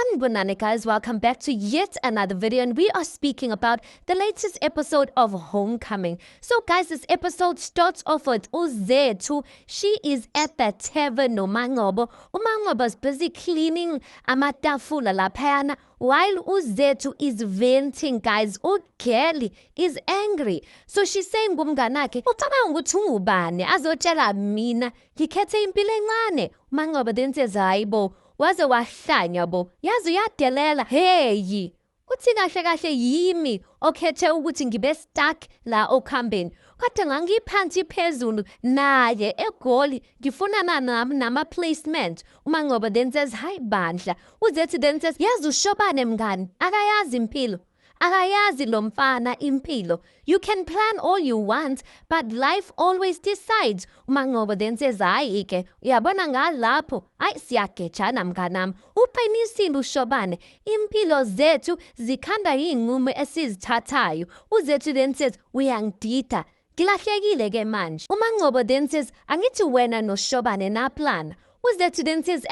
Sanibonani guys, welcome back to yet another video, and we are speaking about the latest episode of Homecoming. So guys, this episode starts off with uZethu. She is at the tavern noManqobo. uManqobo is busy cleaning amatafula laphayana while uZethu is venting, guys. uGirly is angry. So she's saying kumnganakhe, ucabanga ukuthi ungubani azotshela mina ngikhethe impilo encane. uManqobo then says, hayibo, waze wahlanya bo, yazi uyadelela. Hey, uthi kahle kahle yimi okhethe ukuthi ngibe stuck la okhambeni, kodwa ngangiphansi phezulu naye eGoli ngifunana nama placement. uManqobo then says, hayi bandla. uZethu then says, yazi uShobane mngani akayazi impilo, akayazi lo mfana impilo. You can plan all you want, but life always decides. uManqobo then says, hayi ke uyabona ngalapho, hayi siyagejana mnganami, uqinisile uShobane, impilo zethu zikhanda iy'nqumo esizithathayo. uZethu then says, uyangidida, ngilahlekile ke manje. uManqobo then says, angithi wena noShobane naplana. uZethu then says,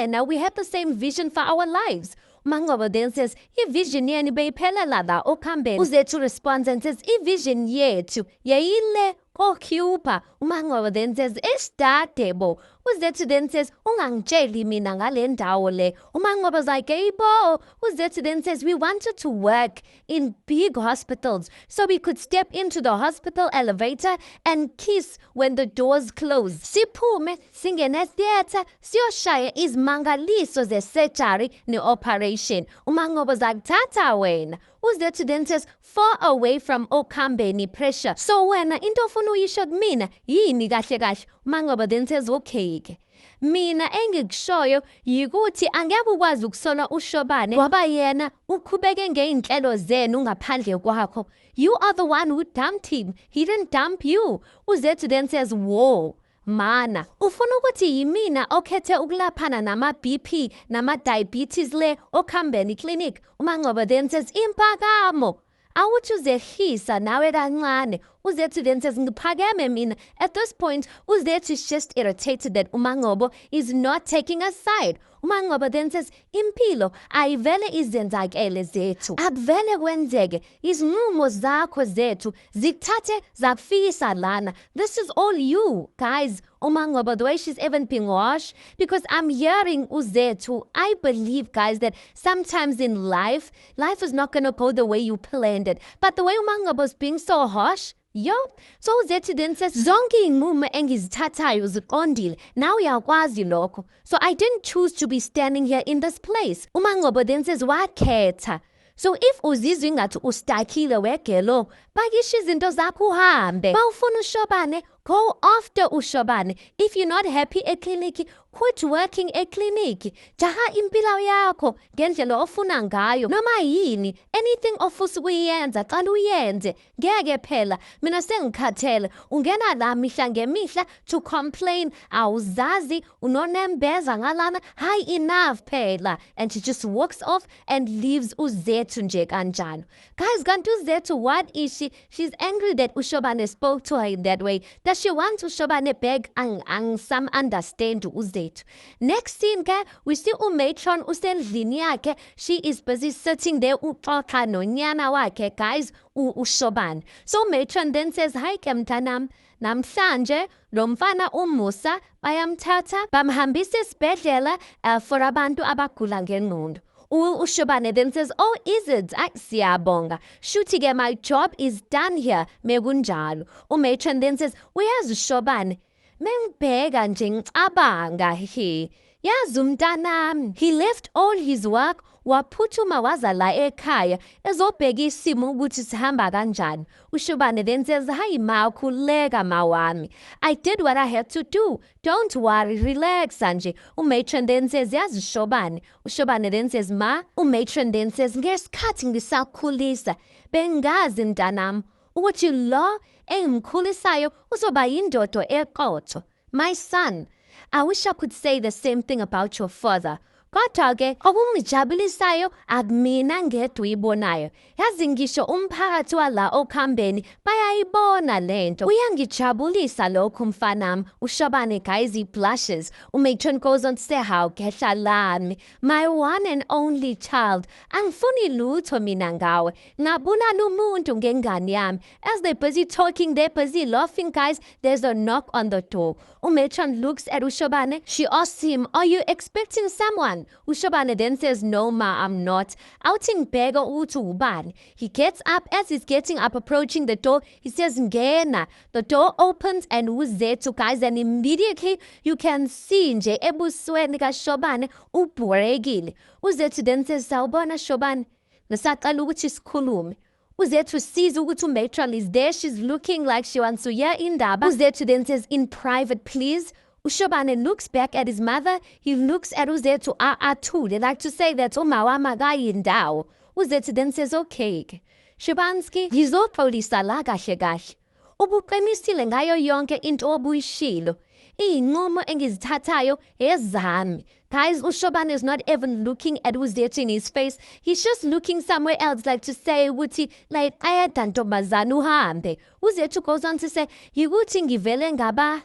now we have the same vision for our lives. uManqobo then says, ivision yenu beyiphelela la okhambeni. uZethu responds and says, ivision yethu yayile koCuba. uManqobo then says, esidade bo. uZethu then says, ungangitsheli mina ngale ndawo le. uManqobo's like, hey bo. uZethu then says, we wanted to work in big hospitals so we could step into the hospital elevator and kiss when the doors close. Siphume singene theater siyoshaya izimangaliso ze-surgery ne-operation. uManqobo's like, tata wena. uZethu then says, far away from okhambeni pressure. So wena into ofuna uyisho kumina yini kahle kahle? uManqobo then says, okay ke, mina engikushoyo yikuthi angeke ukwazi ukusola uShobane ngoba yena uqhubeke ngeinhlelo zenu ngaphandle kwakho. You are the one who dumped him, he didn't dump you. uZethu then says, whoa mana, ufuna ukuthi yimina okhethe ukulaphana nama-BP nama-diabetes le okhambeni clinic? uManqobo then says, impakamo awuthi uzehlisa nawe kancane. uZethu then says, ngiphakeme mina. At this point, uZethu is just irritated that uManqobo is not taking a side. uManqobo then says, impilo ayivele izenzakele zethu, akuvele kwenzeke izinqumo zakho zethu zikuthathe zakufisa lana. This is all you guys. uManqobo, the way she's even being harsh, because I'm hearing uZethu. I believe, guys, that sometimes in life is not going to go the way you planned it. But the way uManqobo is being so harsh, yo. So uZethu then says, zonke iy'nqumo engizithathayo ziqondile, nawe uyakwazi lokho. So I didn't choose to be standing here in this place. uManqobo then says, wakhetha. So if uzizwa ingathi ustakile wegelo, pakisha izinto zakho uhambe. Bawufuna uShobane, go after uShobane. If you're not happy ekliniki, quit working ekliniki. Jaha impilo yakho ngendlela ofuna ngayo noma yini. Anything ofisa ukuyenza qala uyenze. Ngeke phela mina sengikhathele ungena la mihla ngemihla to complain, awuzazi unonembeza ngalana, high enough phela. And she just walks off and leaves uZethu nje kanjalo. Guys, kanti uZethu, what is she? She's angry that uShobane spoke to her in that way. Does she want uShobane back? Some understand uZethu. Next scene ke, we see uMatron usendlini yakhe. She is busy sitting there uxoxa nonyana wakhe, guys, uShobane. So Matron then says, hi ke mntanami, namhlanje lo mfana uMusa bayamthatha bamhambisa esibhedlela for abantu abagula ngengqondo. uShobane then says, oh, is it? Siyabonga. Shuthi-ke, my job is done here. Mekunjalo. uMatron then says, uyazi uShobane, mengibheka nje ngicabanga he. Yazi umntanami, he left all his work waphuthuma waza la ekhaya ezobheka isimo ukuthi sihamba kanjani. uShobane then says, hayi ma, khuleka ma wami, I did what I had to do. Don't worry, relax nje. uMatron then says, yazi uShobane. uShobane then says, ma. uMatron then says, ngesikhathi ngisakhulisa bengazi mntanami ukuthi lo engimkhulisayo uzoba yindodo eqotho. My son, I wish I could say the same thing about your father. Kodwa-ke okungijabulisayo akumina ngedwa uyibonayo. Yazi ngisho umphakathi wala okhambeni bayayibona lento. Kuyangijabulisa lokho mfanami. uShobane guys, he blushes. Umatron goes on to say how kehla lami, my one and only child. Angifuni lutho mina ngawe. Ngabulala umuntu ngengane yami. As they're busy talking, they're busy laughing guys. There's a knock on the door. Umatron looks at uShobane. She asks him, are you expecting someone? uShobane then says, no ma, I'm not. Outing bega utu ubani. He gets up. As he's getting up, approaching the door, he says, ngena. The door opens and uZethu guys, and immediately you can see nje ebusweni kaShobane ubhurekile. uZethu then says, sawubona Shobane, ngisaqala ukuthi sikhulume. uZethu sees ukuthi uMatron is there. She's looking like she wants to hear indaba. uZethu then says, in private please. uShobane looks back at his mother. He looks at uZethu athule, like to say that umawami akayindawo. uZethu then says, okay, Shobanski, ngizoxolisa la kahle kahle. Ubuqinisile ngayo yonke into obuyishilo. Iy'nqumo engizithathayo ezami. Guys, uShobane is not even looking at uZethu in his face. He's just looking somewhere else, like to say ukuthi like ayada ntombazana uhambe. uZethu goes on to say, yikuthi ngivele ngaba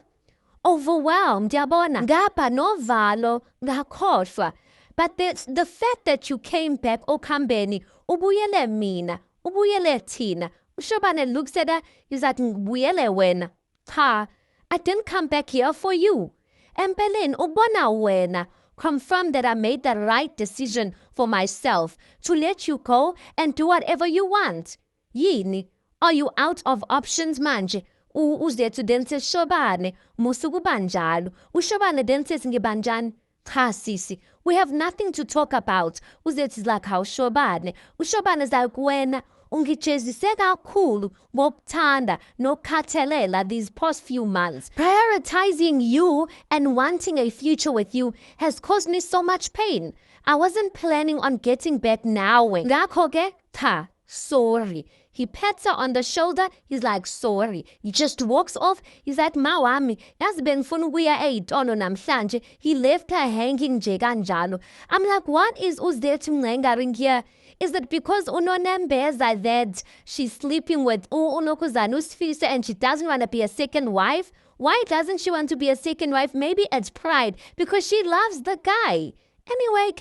overwhelmed, yabona. Ngapha novalo, ngakhohlwa. But the fact that you came back okhambeni, ubuyele mina, ubuyele thina. uShobane looks at her, he's like, ngibuyele wena. Cha, I didn't come back here for you. Empeleni, ubona wena. Confirm that I made the right decision for myself to let you go and do whatever you want. Yini, are you out of options manje? uZethu then says, Shobane, musukuba njalo. uShobane then says, ngibanjani? Cha sisi, we have nothing to talk about. uZethu is like, how Shobane? uShobane is like, wena ungijezise kakhulu ngokuthanda nokukhathalela these past few months. Prioritizing you and wanting a future with you has caused me so much pain. I wasn't planning on getting back now. Ngakho-ke, cha, sorry. He pats her on the shoulder. He's like, sorry. He just walks off. He's like, mawami, yazi bengifuna ukuya ey'tolo namhlanje. He left her hanging nje kanjalo. I'm like, what is uZethu ngengering here? Is it because uNonembeza that she's sleeping with uNokuzana uSifiso and she doesn't want to be a second wife? Why doesn't she want to be a second wife? Maybe it's pride, because she loves the guy. Anyway,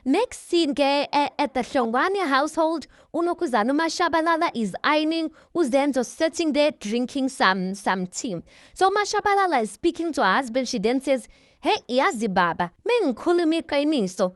next scene at the Hlongwane household, uNokuzana uMashabalala is ironing, uZenzo sitting there drinking some tea. So Mashabalala is speaking to her husband. She then says, hey, yazi baba, mengikhuluma iqiniso.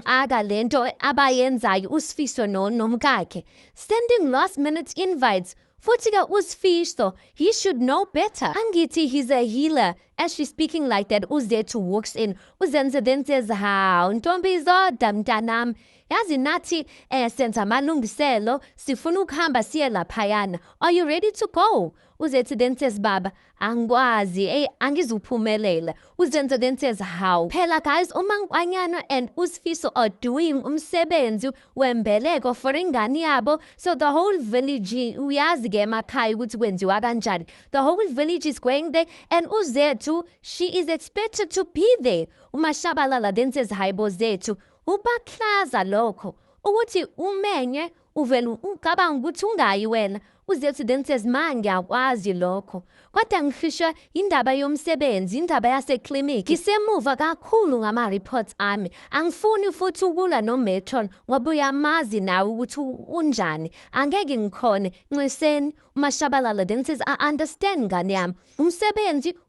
Aga lento abayenzayo uSifiso nomkakhe. Sending last minute invites. Futhi-ke uSifiso, he should know better. Angithi, he's a healer. As she's speaking like that, uZethu walks in. uZenzo then says, hawu, ntombi izodwa mntanami. Yazi nathi senza amalungiselo, sifuna ukuhamba siye laphayana. Are you ready to go? uZethu then says, baba, angikwazi, angizuphumelela. uZenzo then says, how? Phela guys, uMaNkwanyana and uSifiso are doing umsebenzi wembeleko for ingane yabo. So the whole village, uyazi-ke emakhaya ukuthi kwenziwa kanjani. The whole village is going there, and uZethu, she is expected to be there. uMashabalala then says, hayibo Zethu, ubaklaza lokho ukuthi umenye uvela ucabanga ukuthi ungayi wena. uZethu then says, ma ngiyakwazi lokho, kodwa ngifisha indaba yomsebenzi, indaba yaseklinikhi. Ngisemuva kakhulu ngama-reports ami. Angifuni futhi ukulwa noMatron ngoba uyamazi nawe ukuthi unjani. Angeke ngikhone. Nxeseni, uMashabalala then says, I understand ngane yami.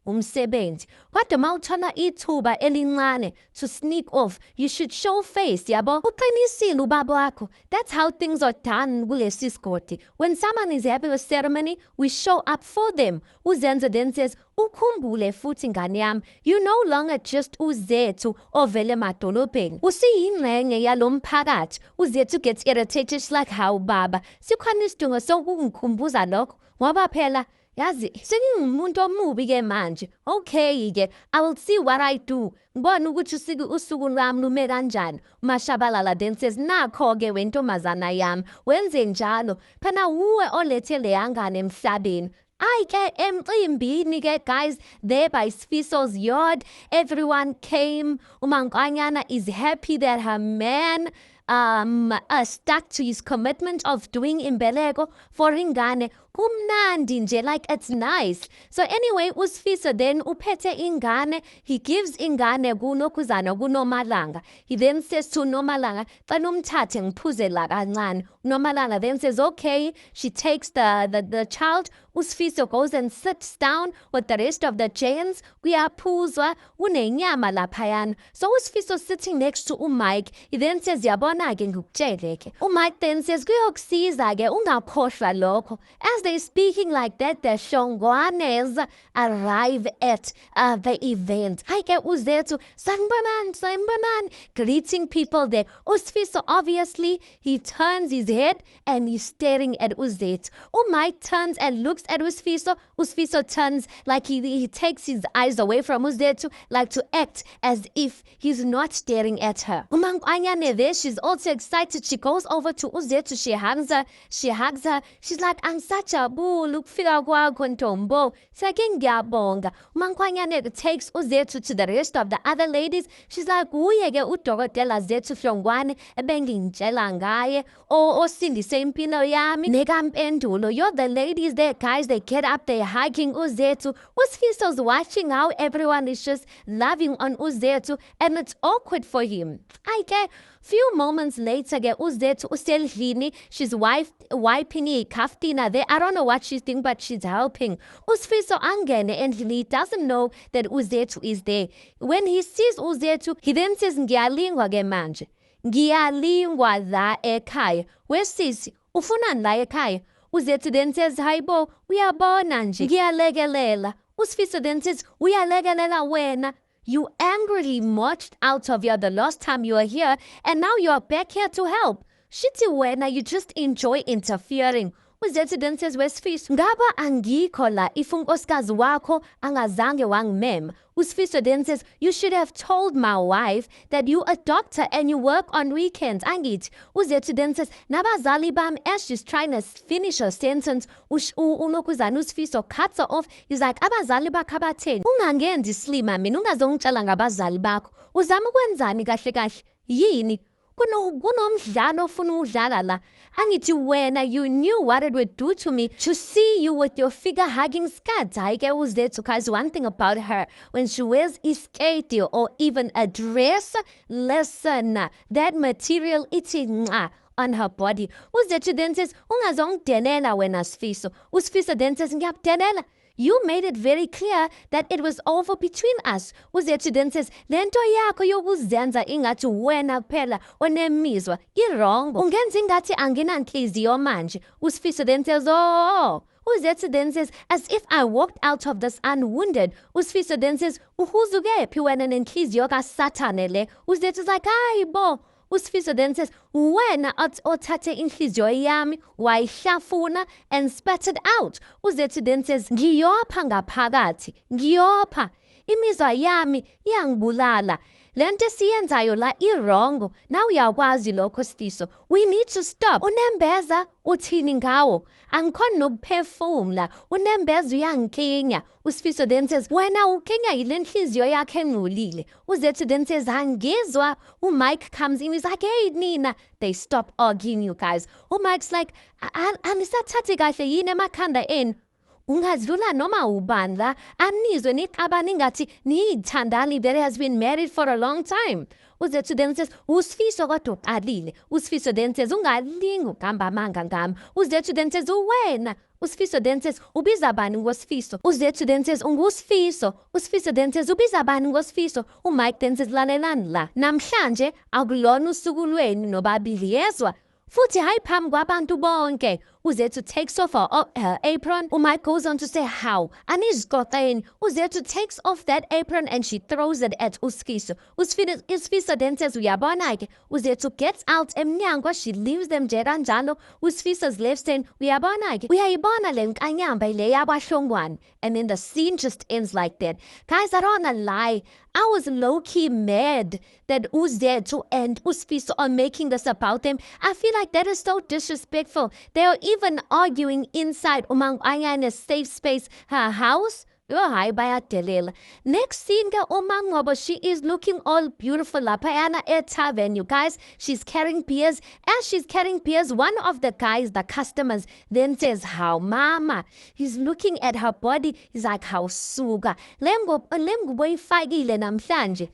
Umsebenzi. Kodwa mawuthola ithuba elincane to sneak off, you should show face, yabo. Uqinisile ubaba wakho. That's how things are done kulesi sigodi. When someone is having a ceremony, we show up for them. uZenzo then says, ukhumbule futhi ngane yami, you no longer just uZethu ovele emadolobheni. Usiyingxenye yalo mphakathi. uZethu gets irritated. She's like, how baba, sikhona isidingo sokungikhumbuza lokho ngoba phela yazi sengingumuntu omubi-ke manje. Okay-ke, I will see what I do. Ngibona ukuthi usuku lwami lume kanjani. uMashabalala then says, nakho-ke wentomazana yami, wenze njalo. Phana uwe olethe leya ngane emhlabeni. Ayike emcimbini guys, there by Sifiso's yard. Everyone came. Umankanyana is happy that her man stuck to his commitment of doing imbeleko for ingane. Kumnandi nje, like it's nice. So anyway, uSifiso then uphethe ingane. He gives ingane kuNokuzana kuNomalanga. He then says to Nomalanga, "Fanumthathe ngiphuzela kancane." Nomalanga then says, okay. She takes the child. uSifiso goes and sits down with the rest of the Janes. Kuyaphuzwa, kunenyama laphayana. So uSifiso sitting next to uMike. He then says, "Yabona ke ngikutshele ke." uMike then says, "Kuyokusiza ke ungakhohlwa lokho." As they're speaking like that, the Shongwanes arrive at the event. Haike uZethu, sanibonani, greeting people there. uSifiso, obviously, he turns his head and he's staring at uZethu. uMike turns and looks at uSifiso. uSifiso turns like he takes his eyes away from uZethu, like to act as if he's not staring at her. uMankanyane there, she's also excited. She goes over to uZethu, she hugs her. She's like, "Angisajabula ukufika kwakho Ntombo. Sake ngiyabonga." uMankanyane takes uZethu to the rest of the other ladies. She's like, "Uye ke uDokotela Zethu Hlongwane ebengingitshela ngaye osindise impilo yami nekampendulo." You're the ladies there, guys. They get up, they're hugging uZethu. uSifiso's watching how everyone is just loving on uZethu, and it's awkward for him. Few moments later, uZethu uselhini. She's wiping ikaftina there. I don't know what she's doing, but she's helping. uSifiso angene and he doesn't know that uZethu is there. When he sees uZethu, he then says, "Ngiyalingwa ke manje. Ngiyalingwa la ekhaya. Wesisi, ufunani la ekhaya?" uZethu then says, "Hayibo, uyabona nje. Ngiyalekelela." uSifiso then says, "Uyalekelela wena? You angrily marched out of here the last time you were here, and now you're back here to help. Shithi wena, you just enjoy interfering." uZethu then says, "Wesifiso, ngaba angikho la if unkosikazi wakho angazange wangimema." uSifiso then says, "You should have told my wife that you a doctor and you work on weekends, angithi." uZethu then says, "Nabazali bami," as she's trying to finish her sentence, uNokuzana uSifiso cuts her off. He's like, "Abazali bakho abatheni? Ungangenzi slima mina, ungazongitshela ngabazali bakho. Uzama ukwenzani kahle kahle? Yini? Kunomdlalo ofuna udlala la. Angithi wena, you knew what it would do to me to see you with your figure hugging skirt." Haike uZethu, guys, one thing about her, when she wears isketi or even a dress, listen, that material iti on her body. uZethu then says, "Ungazongidenela wena Sifiso." uSifiso then says, "Ngiyakudenela. You made it very clear that it was over between us." uZethu then says, "Lento yakho yokuzenza ingathi wena phela onemizwa irongo. Ungenza ingathi anginanhliziyo manje." uSifiso then says, "Oh." uZethu then says, "As if I walked out of this unwounded." uSifiso then says, "Uhuzukephi wena nenhliziyo kaSathane le?" uZethu's like, "Hayibo." uSifiso then says, "Wena othathe inhliziyo yami wayihlafuna and spat it out." uZethu then says, "Ngiyopha ngaphakathi, ngiyopha. Imizwa yami iyangibulala. Lento esiyenzayo la irongo. Now uyakwazi lokho Sifiso. We need to stop." uNembeza uthini ngawo? Angikhona nokuphefumula. uNembeza uyangikinya. uSifiso then says, "Wena ukinya yile nhliziyo yakhe engcolile." uZethu then says, "Angizwa." uMike comes in. He's like, "Hey Nina." They stop arguing, you guys. uMike's like, "Anisathathi kahle yini emakhanda enu? Ungazlula noma ubani la, anizwe niqabana ingathi niyithandani that has been married for a long time." uZethu then says, "uSifiso kodwa uqalile." uSifiso then says, "Ungalingi ugamba amanga ngami." uZethu then says, "Wena." uSifiso then says, "Ubiza bani ngosifiso?" uZethu then says, "UnguSifiso." uSifiso then says, "Ubiza bani ngosifiso?" uMike then says, "Lalelani la, namhlanje akulona usuku lweni nobabili, yezwa? Futhi hayi phambi kwabantu bonke." uZethu takes off her apron. uMike goes on to say, "How? Anizigqokeni." uZethu takes off that apron and she throws it at uSifiso. uSifiso then says, "Uyabona ke." uZethu gets out emnyango. She leaves them nje kanjalo. uSifiso's left saying, "Uyabona ke, uyayibona le nkanyamba le yabahlongwane." And then the scene just ends like that. Guys, I don't wanna lie. I was low-key mad that uZethu and uSifiso are making this about them. I feel like that is so disrespectful. They are even arguing inside umang in a safe space, her house. Next scene, Ngobo, she is looking all beautiful. Lapayana tavern, you guys. She's carrying peers. As she's carrying peers, one of the guys, the customers, then says, "How, mama?" He's looking at her body. He's like, "How suga?"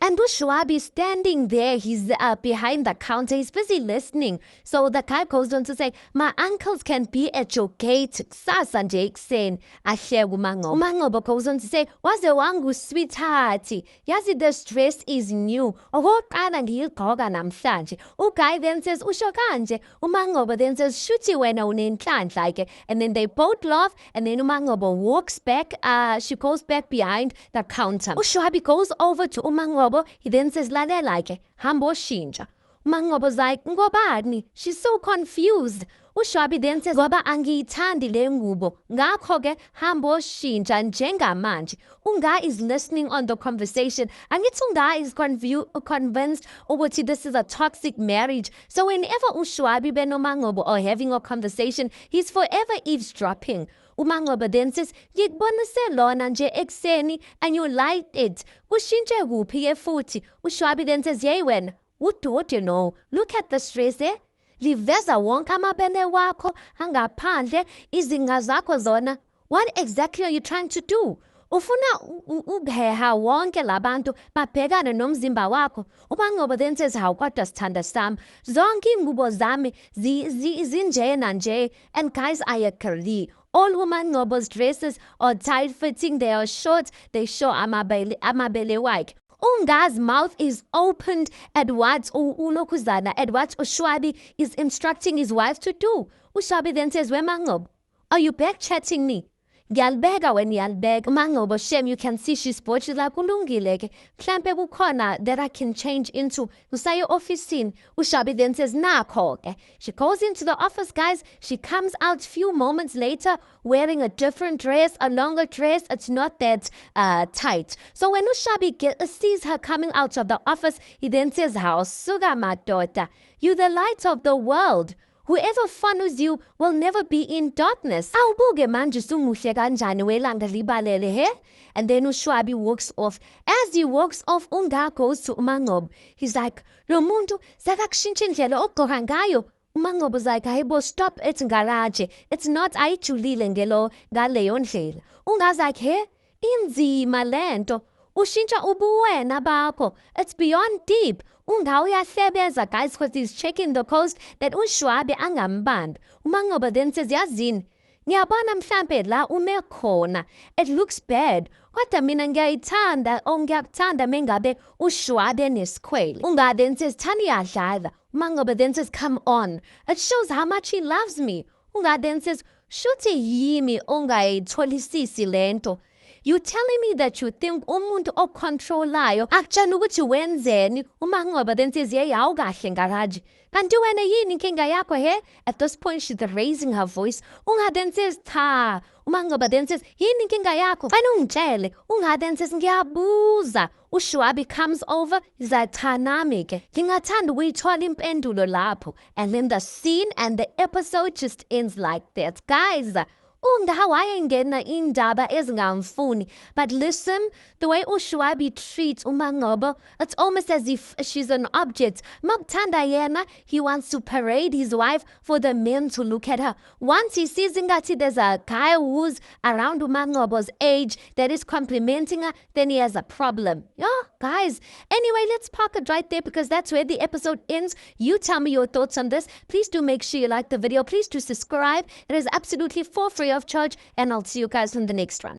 And Ushwabi standing there. He's behind the counter. He's busy listening. So the guy goes on to say, "My uncles can be at your gate." Sasa Jake saying, "Ashe Umangobo goes on to say, "Waze wangu sweetheart, yazi the dress is new. Okoqala ngiyigqoka namhlanje." Uguy then says, "Usho kanje." Umangobo then says, "Shuthi wena unenhlanhla ke." And then they both laugh, and then Umangobo walks back. She goes back behind the counter. Ushwabi goes over to Umangobo. He then says, "Lalela ke, hambo shinja." Umangobo's like, "Ngobani?" She's so confused. Ushwabi then says, "Ngoba angiyithandi le ngubo. Ngakho ke hambo shintsha njengamanje." Unga is listening on the conversation. Angithi Unga is convinced ukuthi this is a toxic marriage. So whenever Ushwabi benoMangobo are having a conversation, he's forever eavesdropping. Umangobo then says, "Ngikubonise lona nje ekseni and you liked it. Ushintshe kuphi ke futhi?" Ushwabi then says, "Yey wena, what you know? Look at the stress eh? Liveza wonke amabele wakho angaphandle izinga zakho zona. What exactly are you trying to do? Ufuna ugeha wonke labantu babhekane nomzimba wakho." Umangobo then says, "Hawu kodwa sithanda sami, zonke ingubo zami zinjena nje." And guys, I agree. All Umangobo's dresses are tight-fitting, they are short, they show amabele wakhe. Unga's mouth is opened at what Ushwabi is instructing his wife to do. Ushwabi then says, "Wemangobo, are you back chatting me?" Ngiyalibeka wena iyalibeka. Umangobo, shame, you can see she's bored. She's like, "Kulungile ke. Mhlampe kukhona that I can change into. Usaye officeini." Ushwabi then says, "Nakho ke." She goes into the office, guys. She comes out few moments later wearing a different dress, a longer dress. It's not that tight. So when Ushwabi sees her coming out of the office, he then says, "How suga madota. You the light of the world. Whoever follows you will never be in darkness." Awubuke manje sumuhle kanjani welanga libalele he? And then Ushwabi walks off. As he walks off, Unga goes to Umangobo. He's like, "Lo muntu sakakushintsha indlela ogqoka ngayo." Umangobo's like, "Hayibo, stop it ngaraje. It's not ayijulile ngaleyo ndlela." Unga's like, "He? Inzima lento. Ushintsha ubuwena bakho. It's beyond deep." Unga uyahlebeza, guys, because he's checking the coast that Ushwabi angambambi. Umangobo then says, "Yazini, ngiyabona mhlampe la ume khona. It looks bad. Kodwa mina ngiyakuthanda mengabe Ushwabi enesikhwele." Unga then says, "Thani yadlala." Umangobo then says, "Come on. It shows how much he loves me." Unga then says, "Shuthi yimi ongayitholisisi lento. You telling me that you think umuntu ocontrolayo akutshela ukuthi wenzeni?" Umangobo then says, "Yey awukahle ngaraji. Kanti wena yini inkinga yakho he?" At this point, she's raising her voice. Unga then says, "Cha." Umangobo then says, "Yini inkinga yakho? Wena ungitshele." Unga then says, "Ngiyabuza." Ushwabi comes over. He's like, "Cha nami ke ngingathanda ukuyithola impendulo lapho." And then the scene and the episode just ends like that. Guys, Unga wayengena indaba ezingamfuni. But listen, the way Ushwabi treats Umangobo, it's almost as if she's an object. Makuthanda yena, he wants to parade his wife for the men to look at her. Once he sees ingati there's a guy who's around Umangobo's age that is complimenting her, then he has a problem. Yeah, guys. Anyway, let's park it right there because that's where the episode ends. You tell me your thoughts on this. Please do make sure you like the video. Please do subscribe. It is absolutely for free of charge, and I'll see you guys in the next one.